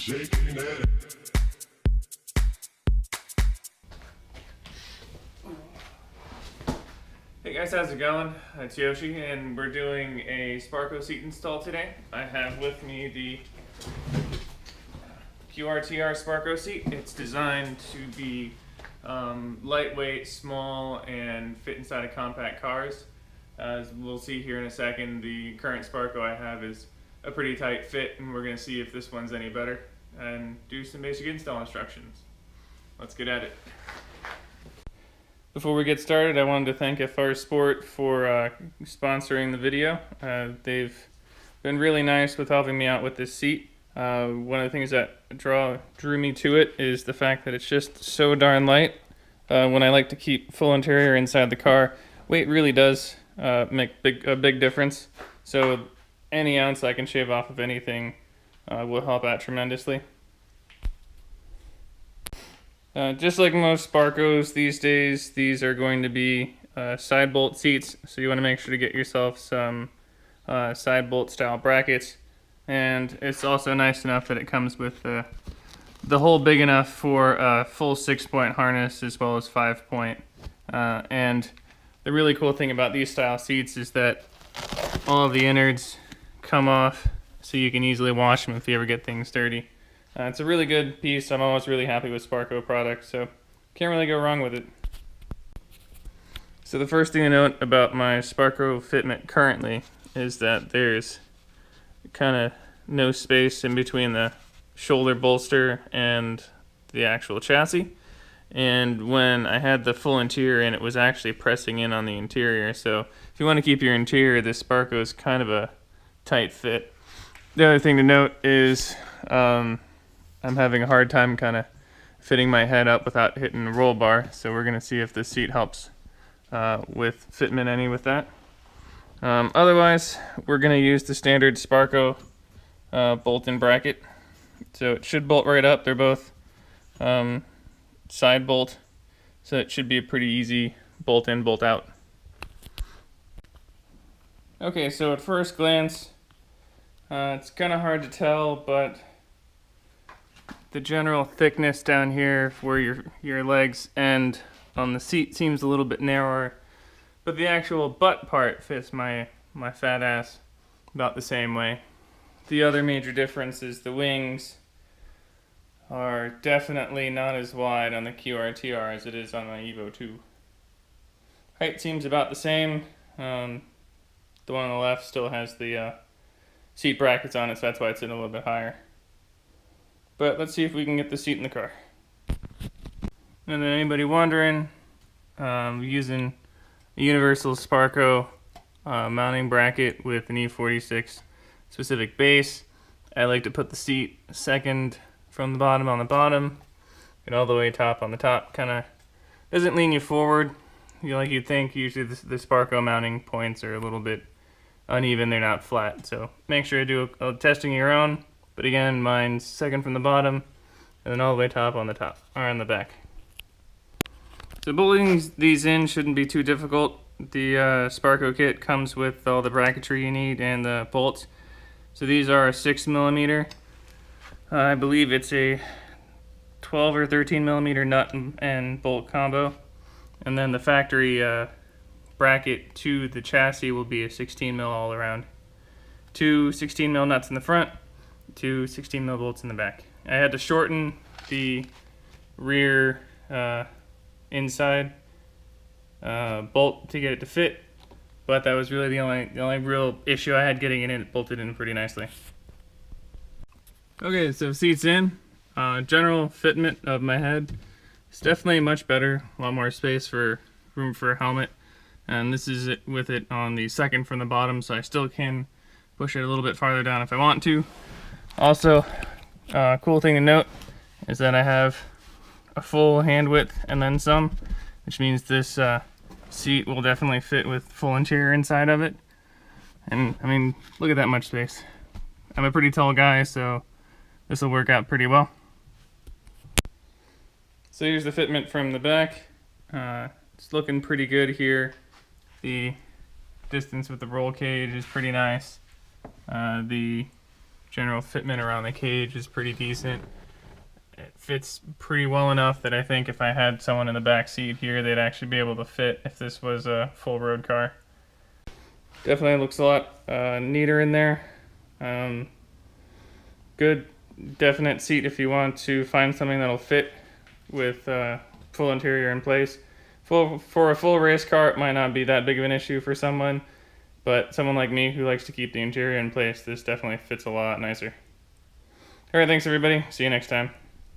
shaking that. Hey guys, how's it going? It's Yoshi, and we're doing a Sparco seat install today. I have with me the Qrt-r Sparco seat. It's designed to be lightweight, small, and fit inside of compact cars. As we'll see here in a second, the current Sparco I have is a pretty tight fit, and we're going to see if this one's any better and do some basic install instructions. Let's get at it. Before we get started, I wanted to thank FRSport for sponsoring the video. They've been really nice with helping me out with this seat. One of the things that drew me to it is the fact that it's just so darn light. When I like to keep full interior inside the car, weight really does make a big difference. So any ounce I can shave off of anything will help out tremendously. Just like most Sparcos these days, these are going to be side bolt seats, so you want to make sure to get yourself some side bolt style brackets. And it's also nice enough that it comes with the hole big enough for a full 6-point harness as well as 5-point. And the really cool thing about these style seats is that all of the innards come off, so you can easily wash them if you ever get things dirty. It's a really good piece. I'm always really happy with Sparco products, so can't really go wrong with it. So the first thing to note about my Sparco fitment currently is that there's kind of no space in between the shoulder bolster and the actual chassis. And when I had the full interior in, it was actually pressing in on the interior. So if you want to keep your interior, this Sparco is kind of a tight fit. The other thing to note is I'm having a hard time kind of fitting my head up without hitting the roll bar, so we're going to see if this seat helps with fitment any with that. Otherwise, we're going to use the standard Sparco bolt-in bracket. So it should bolt right up. They're both side bolt, so it should be a pretty easy bolt in, bolt out. Okay, so at first glance, it's kind of hard to tell, but the general thickness down here where your legs end on the seat seems a little bit narrower, but the actual butt part fits my fat ass about the same way. The other major difference is the wings are definitely not as wide on the Qrt-r as it is on my Evo 2. Height seems about the same. The one on the left still has the seat brackets on it, so that's why it's in a little bit higher. But let's see if we can get the seat in the car. And then anybody wondering, using a universal Sparco mounting bracket with an E46 specific base. I like to put the seat second from the bottom on the bottom and all the way top on the top. Kind of doesn't lean you forward like you'd think. Usually the Sparco mounting points are a little bit uneven, they're not flat. So make sure to do a testing of your own. But again, mine's second from the bottom, and then all the way top on the top, or on the back. So bolting these in shouldn't be too difficult. The Sparco kit comes with all the bracketry you need and the bolts. So these are a 6mm. I believe it's a 12 or 13mm nut and bolt combo. And then the factory bracket to the chassis will be a 16mm all around. 2 16mm nuts in the front, 2 16mm bolts in the back. I had to shorten the rear inside bolt to get it to fit, but that was really the only real issue I had getting it in. It bolted in pretty nicely. Okay, so seat's in. General fitment of my head is definitely much better. A lot more space for room for a helmet, and this is it with it on the second from the bottom, so I still can push it a little bit farther down if I want to. Also, cool thing to note is that I have a full hand width and then some, which means this seat will definitely fit with full interior inside of it. And I mean, look at that much space. I'm a pretty tall guy, so this will work out pretty well. So here's the fitment from the back. It's looking pretty good here. The distance with the roll cage is pretty nice. The general fitment around the cage is pretty decent. It fits pretty well enough that I think if I had someone in the back seat here, they'd actually be able to fit if this was a full road car. Definitely looks a lot neater in there. Good, definite seat if you want to find something that'll fit with full interior in place. For a full race car, it might not be that big of an issue for someone, but someone like me who likes to keep the interior in place, this definitely fits a lot nicer. Alright, thanks everybody. See you next time.